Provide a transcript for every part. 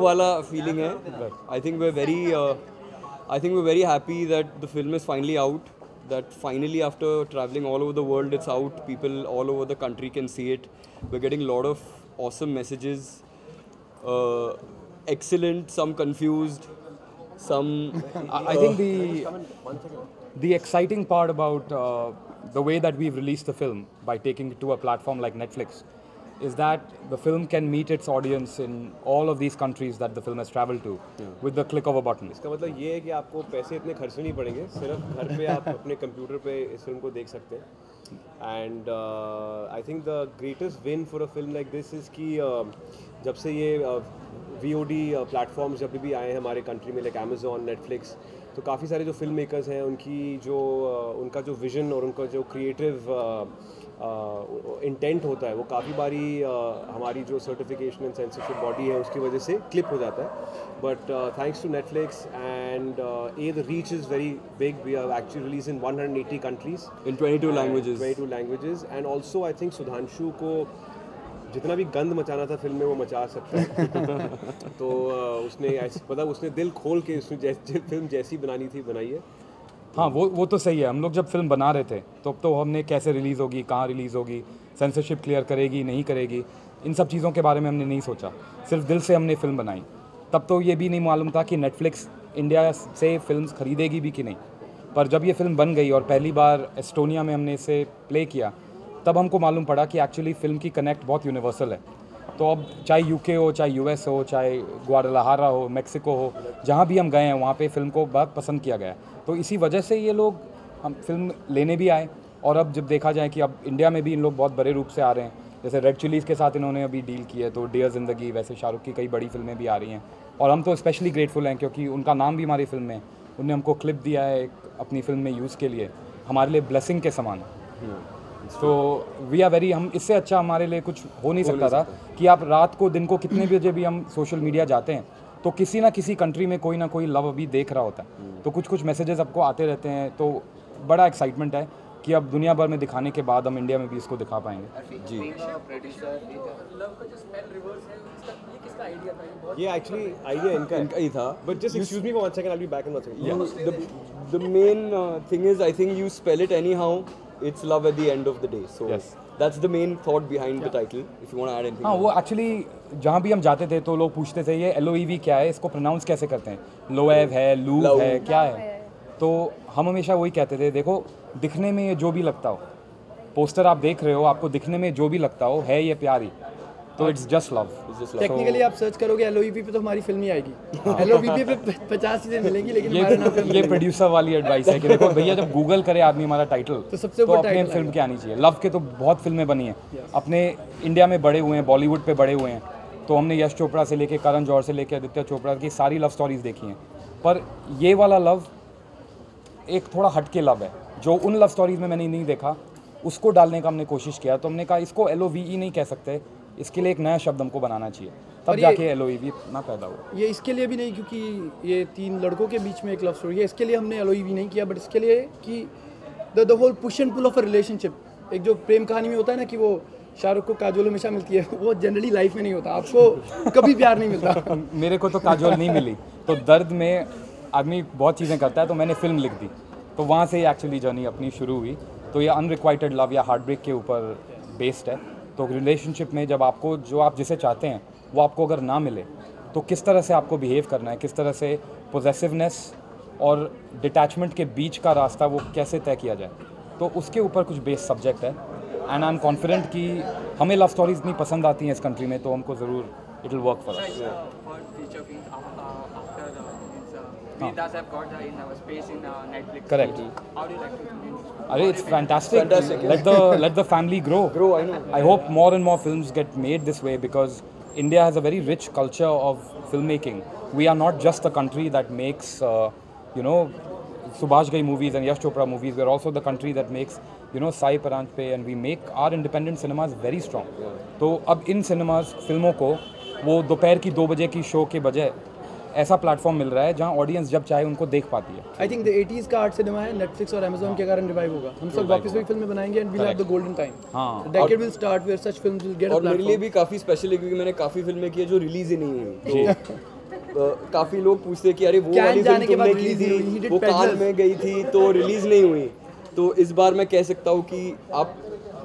वाला feeling है. I think we're very happy that the film is finally out. That finally, after traveling all over the world, it's out. People all over the country can see it. We're getting a lot of awesome messages. Excellent, some confused, some. I think the exciting part about the way that we've released the film by taking it to a platform like Netflix is that the film can meet its audience in all of these countries that the film has traveled to with the click of a button. इसका मतलब ये है कि आपको पैसे इतने खर्चने नहीं पड़ेंगे, सिर्फ घर पे आप अपने कंप्यूटर पे इस फिल्म को देख सकते हैं. And I think the greatest win for a film like this is कि जब से ये VOD प्लेटफॉर्म्स जब भी आए हैं हमारे कंट्री में, लाइक Amazon, Netflix, तो काफ़ी सारे जो फिल्म मेकर्स हैं उनका जो विजन और उनका जो क्रिएटिव इंटेंट होता है वो काफ़ी बारी हमारी जो सर्टिफिकेशन एंड सेंसरशिप बॉडी है उसकी वजह से क्लिप हो जाता है. But thanks to Netflix and the reach is very big. We have actually release in 180 countries in 22 languages. 22 languages. And also I think Sudhanshu को जितना भी गंद मचाना था फिल्म में वो मचा सकता है. तो उसने दिल खोल के उसने फिल्म जैसी बनानी थी बनाई है. हाँ, वो तो सही है. हम लोग जब फिल्म बना रहे थे तो हमने कैसे रिलीज़ होगी, कहाँ रिलीज़ होगी, सेंसरशिप क्लियर करेगी नहीं करेगी, इन सब चीज़ों के बारे में हमने नहीं सोचा. सिर्फ दिल से हमने फिल्म बनाई. तब तो ये भी नहीं मालूम था कि नेटफ्लिक्स इंडिया से फिल्म्स खरीदेगी भी कि नहीं. पर जब ये फिल्म बन गई और पहली बार एस्टोनिया में हमने इसे प्ले किया, तब हमको मालूम पड़ा कि एक्चुअली फ़िल्म की कनेक्ट बहुत यूनिवर्सल है. तो अब चाहे UK हो, चाहे US हो, चाहे ग्वाडालाहारा हो, मेक्सिको हो, जहाँ भी हम गए हैं वहाँ पे फ़िल्म को बहुत पसंद किया गया है. तो इसी वजह से ये लोग हम फिल्म लेने भी आए. और अब जब देखा जाए कि अब इंडिया में भी इन लोग बहुत बड़े रूप से आ रहे हैं, जैसे रेड चिलीज़ के साथ इन्होंने अभी डील की है, तो डियर ज़िंदगी, वैसे शाहरुख की कई बड़ी फिल्में भी आ रही हैं. और हम तो स्पेशली ग्रेटफुल हैं क्योंकि उनका नाम भी हमारी फिल्म में है. उन्होंने हमको क्लिप दिया है अपनी फिल्म में यूज़ के लिए, हमारे लिए ब्लेसिंग के समान. तो वी आर वेरी, हम इससे अच्छा हमारे लिए कुछ हो नहीं सकता था कि आप रात को दिन को कितने बजे भी हम सोशल मीडिया जाते हैं तो किसी ना किसी कंट्री में कोई ना कोई लव अभी देख रहा होता है. तो कुछ मैसेजेस आपको आते रहते हैं. तो बड़ा एक्साइटमेंट है कि अब दुनिया भर में दिखाने के बाद हम इंडिया में भी इसको दिखा पाएंगे. जी, ये एक्चुअली आइडिया इनका ही था. But just excuse me for 1 second, I will be back in 1 second. The main thing is, I think you spell it anyhow, it's love at the end of the day. So yes, that's the main thought behind the title. If you want to add anything. हाँ, वो actually जहाँ भी हम जाते थे तो लोग पूछते थे ये LOEV क्या है, इसको प्रोनाउंस कैसे करते हैं, लोएव है, लूव है, क्या है. तो हम हमेशा वही कहते थे, देखो दिखने में ये जो भी लगता हो, पोस्टर आप देख रहे हो, आपको दिखने में जो भी लगता हो है ये प्यार ही. तो इट्स जस्ट लव. टेक्निकली आप सर्च करोगे LOEV पे तो हमारी फिल्म ही आएगी. LOEV पे 50 चीज़ें मिलेंगी लेकिन हमारा नाम पे ये प्रोड्यूसर वाली एडवाइस है कि देखो भैया जब गूगल करे आदमी हमारा टाइटल तो अपने फिल्म की आनी चाहिए. लव के तो बहुत फिल्में बनी हैं, अपने इंडिया में बड़े हुए हैं, बॉलीवुड पे बड़े हुए हैं. तो हमने यश चोपड़ा से लेके करण जौहर से लेके आदित्य चोपड़ा की सारी लव स्टोरीज देखी हैं. पर ये वाला लव एक थोड़ा हटके लव है जो उन लव स्टोरीज में मैंने नहीं देखा. उसको डालने का हमने कोशिश किया. तो हमने कहा इसको LOVE नहीं कह सकते, इसके लिए एक नया शब्द हमको बनाना चाहिए, तब जाके LOEV ना पैदा हुआ. ये इसके लिए भी नहीं क्योंकि ये 3 लड़कों के बीच में एक लव स्टोरी है, इसके लिए हमने LOEV नहीं किया. बट इसके लिए कि the whole push and pull of a relationship, एक जो प्रेम कहानी में होता है ना कि वो शाहरुख को काजोल हमेशा मिलती है, वो जनरली लाइफ में नहीं होता. आपको कभी प्यार नहीं मिलता. मेरे को तो काजोल नहीं मिली. तो दर्द में आदमी बहुत चीज़ें करता है, तो मैंने फिल्म लिख दी. तो वहाँ से एक्चुअली जर्नी अपनी शुरू हुई. तो ये अनरिक्वाइटेड लव या हार्ट ब्रेक के ऊपर बेस्ड है. तो रिलेशनशिप में जब आपको जो आप जिसे चाहते हैं वो आपको अगर ना मिले तो किस तरह से आपको बिहेव करना है, किस तरह से पोजेसिवनेस और डिटैचमेंट के बीच का रास्ता वो कैसे तय किया जाए, तो उसके ऊपर कुछ बेस सब्जेक्ट है. एंड आई एम कॉन्फिडेंट कि हमें लव स्टोरीज इतनी पसंद आती हैं इस कंट्री में, तो हमको ज़रूर it will work for us. Vedas have got in our space in Netflix. Correct. How do you like to? Arey, it's fantastic. Let the family grow. I know. I hope more and more films get made this way because India has a very rich culture of filmmaking. We are not just a country that makes, Subhash Ghai movies and Yash Chopra movies. We are also the country that makes, Sai Paranjpe, and we make our independent cinemas very strong. तो अब इन cinemas फिल्मों को वो दोपहर की 2 बजे की show के बजाय ऐसा प्लेटफॉर्म मिल रहा है जहां ऑडियंस जब चाहे उनको देख पाती है. आई थिंक द 80s का आर्ट सिनेमा है, नेटफ्लिक्स और अमेज़न के कारण रिवाइव होगा. हम सब वापस वही फिल्में बनाएंगे and we have the golden time. हां, decade will start where such films will get a platform. और मेरे लिए भी काफ़ी स्पेशल है क्योंकि मैंने काफ़ी फिल्में की है जो रिलीज ही नहीं हुई. काफ़ी लोग पूछते कि अरे वो कैन वाली जाने फिल्म के बाद तुमने की release नहीं हुई, he थी did वो कान Peddlers। में गई थी तो रिलीज़ नहीं हुई। तो इस बार मैं कह सकता हूँ कि आप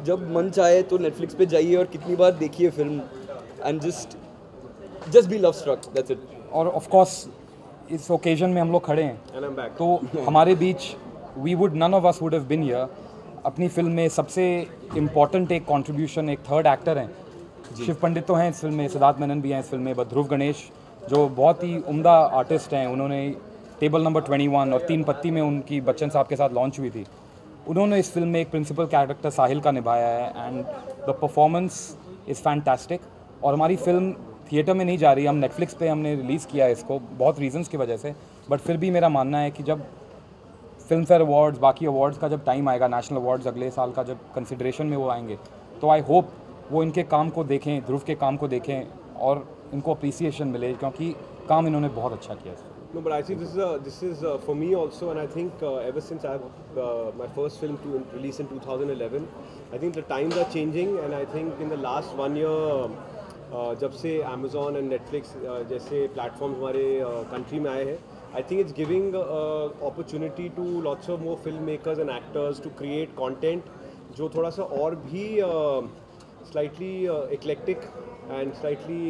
जब मन चाहे तो नेटफ्लिक्स पे जाइए और कितनी बार देखिए film and just be love struck, that's it. और ऑफ कोर्स इस ओकेजन में हम लोग खड़े हैं And I'm back. तो हमारे बीच none of us would have been here. अपनी फिल्म में सबसे इम्पॉर्टेंट एक कंट्रीब्यूशन एक थर्ड एक्टर हैं, शिव पंडित तो हैं इस फिल्म में, सिद्धार्थ मेनन भी हैं इस फिल्म में, बट ध्रुव गणेश जो बहुत ही उम्दा आर्टिस्ट हैं, उन्होंने टेबल नंबर 21 और 3 पत्ती में उनकी बच्चन साहब के साथ लॉन्च हुई थी, उन्होंने इस फिल्म में एक प्रिंसिपल कैरेक्टर साहिल का निभाया है and the performance is fantastic. और हमारी फिल्म थिएटर में नहीं जा रही, हम नेटफ्लिक्स पे हमने रिलीज़ किया है इसको बहुत रीजंस की वजह से, बट फिर भी मेरा मानना है कि जब फिल्म फेयर अवार्ड्स बाकी अवार्ड्स का जब टाइम आएगा, नेशनल अवार्ड्स अगले साल का जब कंसिडरेशन में वो आएंगे, तो आई होप वो इनके काम को देखें, ध्रुव के काम को देखें और इनको अप्रिसिएशन मिले क्योंकि काम इन्होंने बहुत अच्छा किया है। No, but I think this is for me also, and I think ever since I've my first film to release in 2011, I think the times are changing, and I think in the last 1 year जब से Amazon and Netflix जैसे platforms हमारे country में आए हैं, I think it's giving opportunity to lots of more filmmakers and actors to create content जो थोड़ा सा और भी slightly eclectic and slightly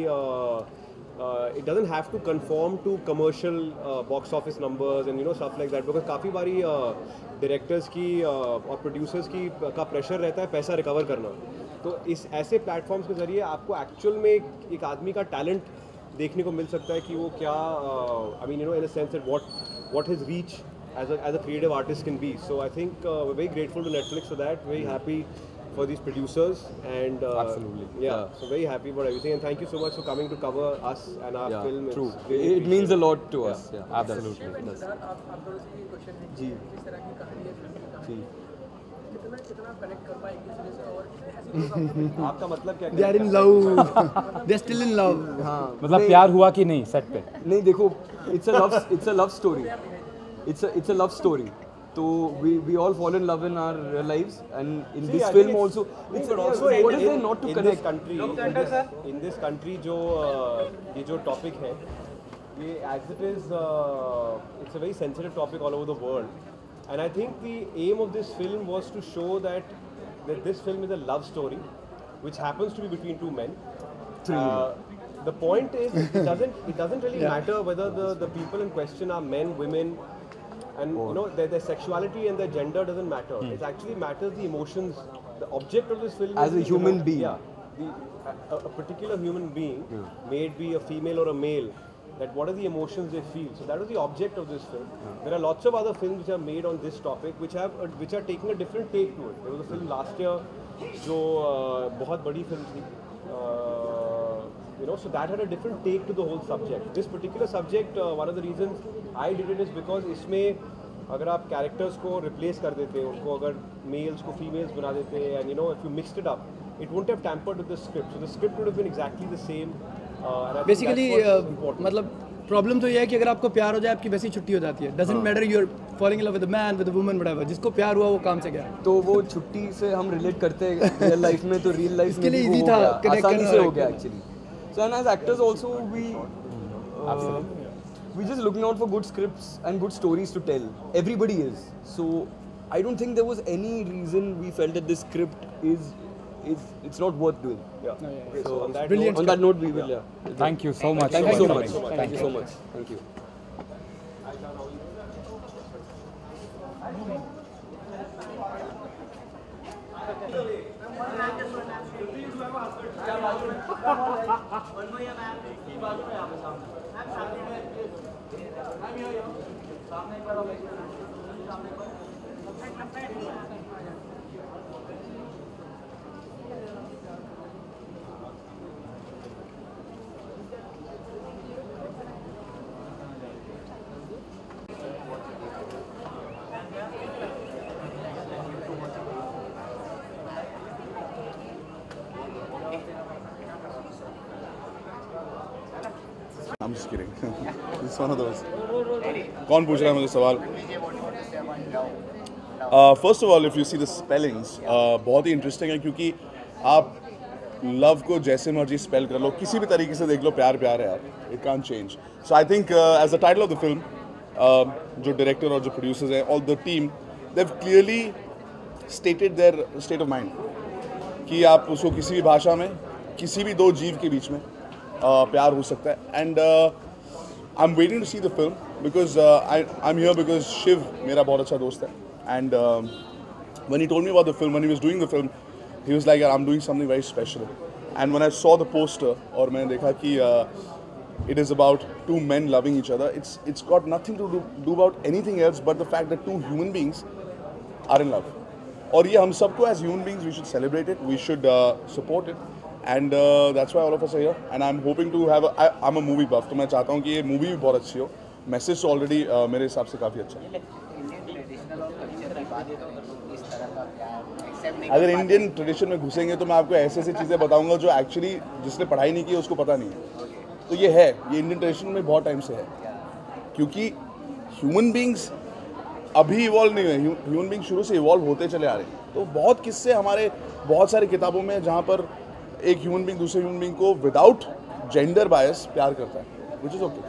it doesn't have to conform to commercial box office numbers and stuff like that, because काफ़ी बारी directors की और producers की का pressure रहता है पैसा recover करना। तो इस ऐसे platforms के ज़रिए आपको actual में एक आदमी का talent देखने को मिल सकता है कि वो क्या I mean in a sense that what his reach as a creative artist can be. So I think we're very grateful to Netflix for that, very happy for these producers and Absolutely. yeah, so very happy about everything, and thank you so much for coming to cover us and our film. True, It's really it means a lot to us। Absolutely. आप दोनों से ये question है कि जिस तरह की कहानी है फिल्म की कहानी, कितना कनेक्ट कर पाए एक दूसरे से और कितने ऐसी आपका मतलब क्या They are in love. They are still in love. हाँ मतलब प्यार हुआ कि नहीं सेट पे? नहीं देखो, it's a love story, it's a love story। तो we all fall in love in our real lives, and in this I film think also it's also what is there not to in connect? this country जो ये जो topic है, ये as it is it's a very sensitive topic all over the world, and I think the aim of this film was to show that this film is a love story which happens to be between two men. The point is it doesn't really matter whether the people in question are men, women, and their sexuality and their gender doesn't matter. It actually matters the emotions. The object of this film As is a human being. a particular human being, may it be a female or a male, that what are the emotions they feel. So that was the object of this film. There are lots of other films which are made on this topic which are taking a different take to it. There was a film last year जो बहुत बड़ी film थी, so that had a different take to the whole subject. This particular subject, one of the reasons I did it is because इसमें अगर आप characters को replace कर देते हैं, उनको अगर males को females बना देते हैं, and if you mixed it up, it wouldn't have tampered with the script. So the script would have been exactly the same. And I think basically that's what's important. मतलब problem तो ये है कि अगर आपको प्यार हो जाए आपकी वैसी छुट्टी हो जाती है। Doesn't matter you are falling in love with a man with a woman whatever, जिसको प्यार हुआ वो काम से गया। तो वो छुट्टी से हम रिलेट करते हैं रियल लाइफ में, तो रियल लाइफ में इसके लिए भी वो easy हो था गया, connect आसानी करना से और हो गया करना। Actually. So and as actors also we just looking out for good scripts and good stories to tell. Everybody is. So I don't think there was any reason we felt that this script is it's not worth doing. Yeah. So on that Brilliant. On that note, we will. Thank you so much. Thank you so for much. coming. Thank you so much. Thank you. I'm just kidding. It's one of those. कौन पूछ रहा है मुझे सवाल? First of all, if you see the spellings, बहुत ही interesting है क्योंकि आप लव को जैसे मर्जी स्पेल कर लो, किसी भी तरीके से देख लो, प्यार प्यार है यार, it can't change. So I think as the title of the film, जो डायरेक्टर और जो प्रोड्यूसर्स हैं और the team, they have clearly stated their state of mind कि आप उसको किसी भी भाषा में, किसी भी दो जीव के बीच में प्यार हो सकता है. And I am waiting to see the film because I am here because Shiv मेरा बहुत अच्छा दोस्त है. And when he told me about the film, when he was doing the film, he was like, I'm doing something very special. And when I saw the poster, और मैंने देखा कि it is about two men loving each other, it's got nothing to do about anything else but the fact that two human beings are in love. और ये हम सबको as human beings we should celebrate it, we should support it, and that's why all of us are here. And I'm hoping to have I'm a movie buff, तो मैं चाहता हूँ कि ये मूवी भी बहुत अच्छी हो. मैसेज तो ऑलरेडी मेरे हिसाब से काफ़ी अच्छा है. अगर इंडियन ट्रेडिशन में घुसेंगे तो मैं आपको ऐसे ऐसी चीज़ें बताऊंगा जो एक्चुअली जिसने पढ़ाई नहीं की उसको पता नहीं है. तो ये है, ये इंडियन ट्रेडिशन में बहुत टाइम से है, क्योंकि ह्यूमन बींग्स अभी इवॉल्व नहीं हुए, ह्यूमन बींग शुरू से इवॉल्व होते चले आ रहे हैं. तो बहुत किस्से हमारे बहुत सारी किताबों में जहाँ पर एक ह्यूमन बींग दूसरे ह्यूमन बींग को विदाउट जेंडर बायस प्यार करता है, which is okay.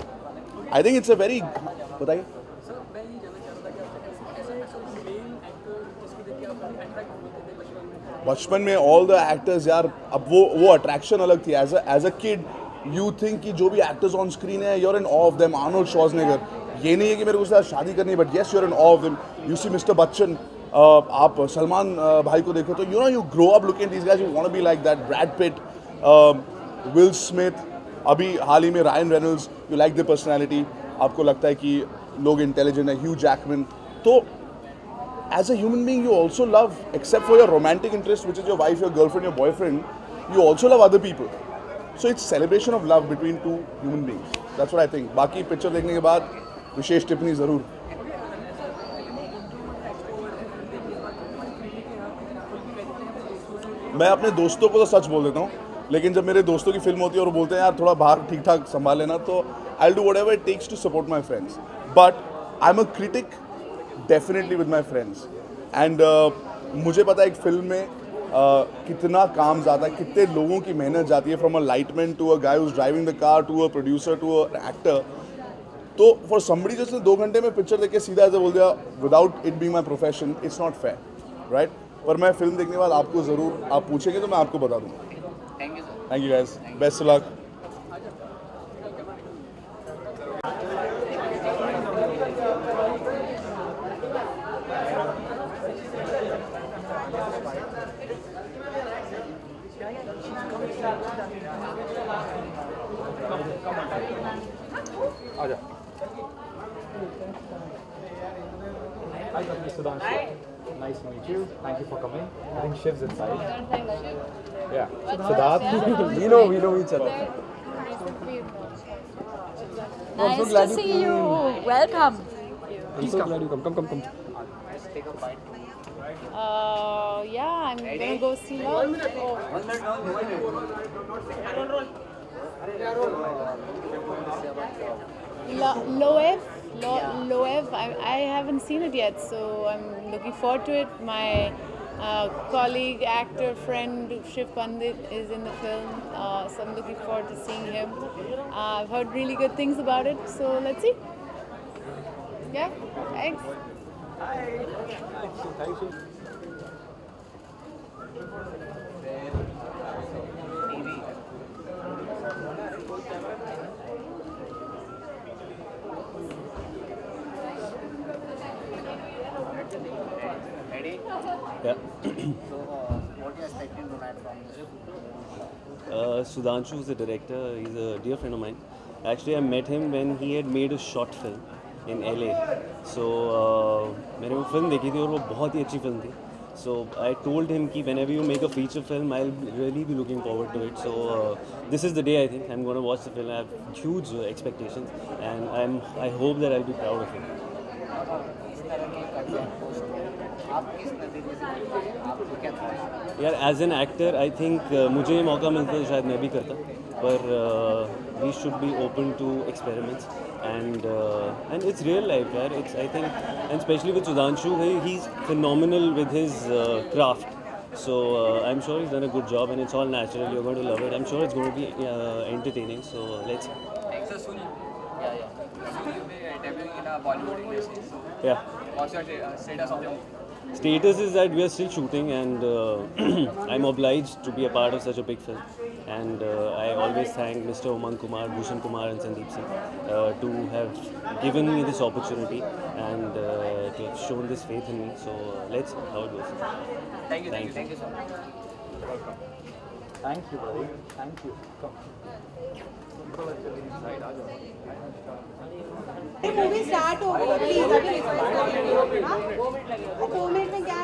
I think it's a very, बताइए. बचपन में ऑल द एक्टर्स यार, अब वो अट्रैक्शन अलग थी. As a kid you think कि जो भी एक्टर्स ऑन स्क्रीन है, you're in awe of them. Arnold Schwarzenegger, ये नहीं है कि मेरे को उसके साथ शादी करनी है, but yes you're in awe of them. You see mister Bachchan, आप सलमान भाई को देखो तो you grow up looking these guys, you want to be like that. Brad Pitt, Will Smith, अभी हाल ही में Ryan Reynolds, you like the personality, आपको लगता है कि लोग इंटेलिजेंट है. Hugh Jackman. तो as a human being you also love, except for your romantic interest which is your wife, your girlfriend, your boyfriend, you also love other people. So it's celebration of love between two human beings. That's what I think. बाकी picture देखने के बाद विशेष टिप्पणी ज़रूर. मैं अपने दोस्तों को तो सच बोल देता हूँ, लेकिन जब मेरे दोस्तों की फिल्म होती है और वो बोलते हैं यार थोड़ा बाहर ठीक ठाक संभाल लेना, तो I will do whatever it takes to support my friends. But I am a critic definitely with my friends. And मुझे पता है एक फिल्म में कितना काम जाता है, कितने लोगों की मेहनत जाती है, from a lightman to a guy who is driving the car to a producer to a actor. तो फॉर समबडी जिसने 2 घंटे में पिक्चर देख के सीधा ऐसे बोल दिया without it being my profession, it's not fair, right. पर मैं फिल्म देखने के बाद आपको ज़रूर, आप पूछेंगे तो मैं आपको बता दूँगा. Thank you guys, best of luck. आजा. Hi, Dr. Sudhanshu. Nice to meet you. Thank you for coming. I think Shiv's inside. Yeah. Siddharth. We know each other. Nice to see you. Welcome. I'm so glad you come. Yeah, I'm gonna go see Love. Loev. I haven't seen it yet, so I'm looking forward to it. My colleague, actor, friend Shiv Pandit is in the film, so I'm looking forward to seeing him. I've heard really good things about it, so let's see. Yeah, thanks. Thank you. Yeah. So, what are you expecting tonight from this film? Sudhanshu is the director. He's a dear friend of mine. Actually, I met him when he had made a short film in LA. So, मैंने वो film देखी थी और वो बहुत ही अच्छी film थी. So I told him कि whenever you make a feature film, I'll really be looking forward to it. So this is the day I think I'm going to watch the film. I have huge expectations, and I hope that I'll be proud of him. यार as an actor I think मुझे मौका मिलता तो शायद मैं भी करता, पर we should be open to experiments and it's real life यार. It's I think and specially with Sudhanshu, he is phenomenal with his craft. So I'm sure he's done a good job, and it's all natural. You're going to love it. I'm sure it's going to be entertaining. So let's see. So soon, yeah. Soon you'll be debuting in a Bollywood industry. So Yeah. what's your status of the movie? Status is that we are still shooting, and I'm obliged to be a part of such a big film. And I always thank Mr. Umang Kumar, Bhushan Kumar, and Sandeep Singh to have given me this opportunity and to have shown this faith in me. So let's see how it goes. Thank you so much. Thank you, brother. Thank you. Come. Movie start हो गई please अभी request करेंगे हां 2 minute में क्या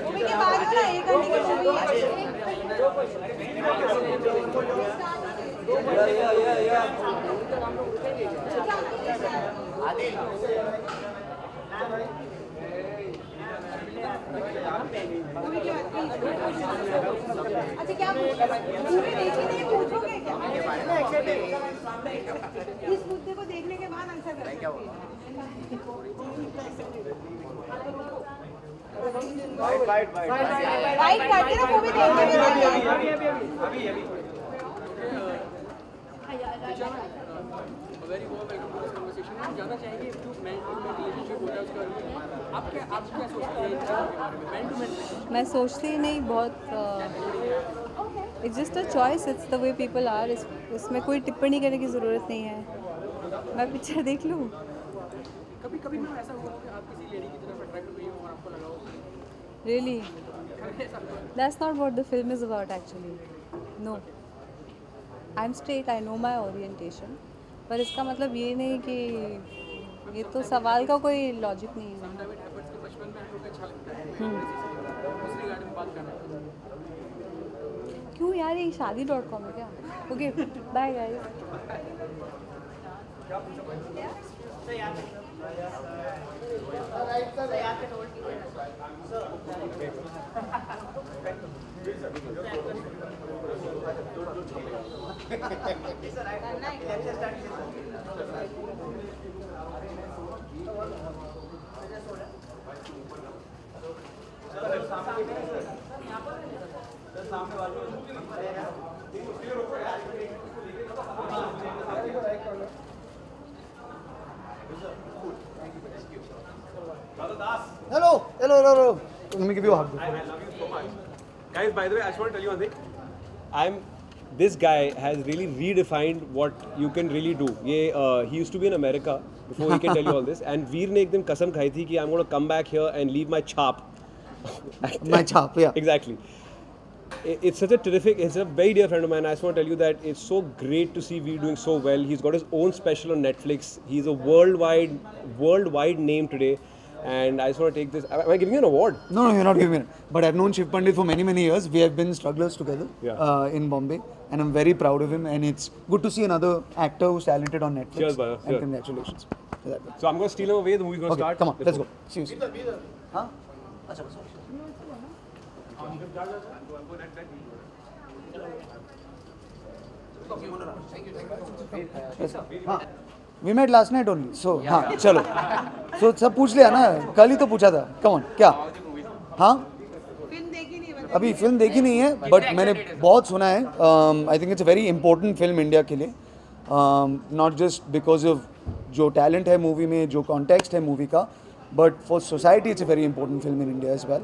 movie के बाद ना 1 घंटे की मूवी अच्छा क्या मूवी देखी नहीं पूछोगे क्या इस मुद्दे को देखने के बाद आंसर करें क्या होगा बाइट करके ना मूवी देखने very warm welcome to this conversation. हम जानना चाहेंगे जो मैन टू मैन रिलेशनशिप होता है उसके बारे में आप क्या सोचते हैं इन चीज़ों के बारे में? मैन टू मैन मैं सोचती ही नहीं, बहुत it's just a choice, it's the way people are. इसमें कोई टिप्पणी करने की ज़रूरत नहीं है। मैं पिक्चर देख लूँ। कभी कभी मैम ऐसा हुआ कि आप किसी लेडी की तरफ अट्रैक्ट हुई हो और आपको लगा हो really that's not what the film is about actually. No, I am straight, I know my orientation, पर इसका मतलब ये नहीं कि ये तो सवाल का कोई लॉजिक नहीं है। बचपन में आपको अच्छा लगता है उस रिगार्ड में बात करना क्यों यार, ये शादी.com है क्या? Okay bye guys. Hello. Let me give you a hug. I love you so much. Guys, by the way, I just want to tell you one thing. This guy has really redefined what you can really do. He used to be in America before he can tell you all this. And Veer ne ek din kasam khai thi ki I'm going to come back here and leave my chap. My chap, yeah. Exactly. It's a very dear friend of mine. I just want to tell you that it's so great to see Veer doing so well. He's got his own special on Netflix. He's a worldwide name today. And I just want to take this. Am I giving you an award? No, you're not giving me an award. But I've known Shiv Pandit for many years. We have been strugglers together in Bombay. And I'm very proud of him. And it's good to see another actor who's talented on Netflix. Cheers, brother. And congratulations. So I'm going to steal him away. The movie's going to start. Come on, let's go. See you soon. Huh? We met last night only. So, हाँ, चलो. So सब पूछ लिया ना? कल ही तो पूछा था. Come on, क्या? हाँ? अभी फिल्म देखी नहीं है, but मैंने बहुत सुना है. I think it's a very important film India के लिए. Not just because of जो talent है movie में, जो context है movie का, but for society it's a very important film in India as well.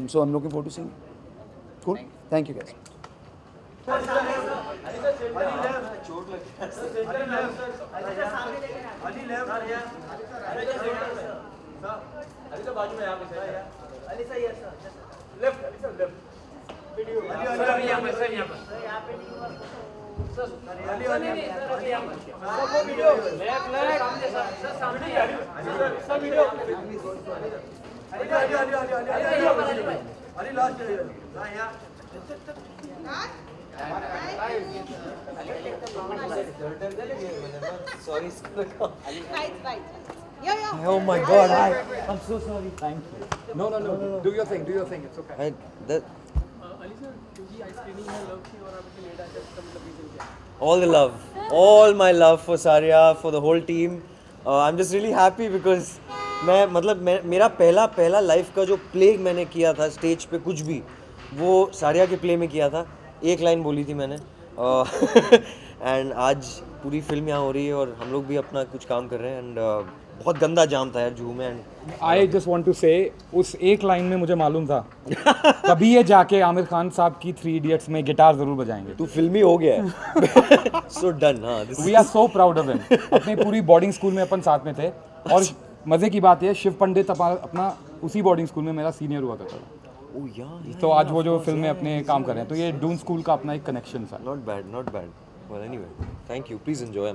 So I'm looking forward to seeing it. Cool. Thank you guys. Sorry, Right. Yeah. Oh my God, I'm so sorry. Thank you. No. Do your thing. It's okay. Ali sir क्योंकि आई screening में love की और आपके late आया इसका मतलब reason क्या है? All the love, all my love for Saria, for the whole team. I'm just really happy because मैं मतलब मेरा पहला लाइफ का जो प्ले मैंने किया था स्टेज पे कुछ भी, वो सारिया के प्ले में किया था। एक लाइन बोली थी मैंने एंड आज पूरी फिल्म यहाँ हो रही है और हम लोग भी अपना कुछ काम कर रहे हैं। एंड बहुत गंदा जाम था यार जुहू में। And I just want to say उस एक लाइन में मुझे मालूम था कभी ये जाके आमिर खान साहब की 3 इडियट्स में गिटार जरूर बजाएंगे। तू फिल्मी हो गया है। So done. हाँ, we are so proud of him. अपने पूरी बोर्डिंग स्कूल में अपन साथ में थे और मजे की बात है शिव पंडित अपना उसी बोर्डिंग स्कूल में मेरा सीनियर हुआ करता था। ओह यार, तो आज वो जो फिल्म में अपने काम कर रहे हैं, तो ये डून स्कूल का अपना एक कनेक्शन था। Not bad. Well anyway, thank you, please enjoy.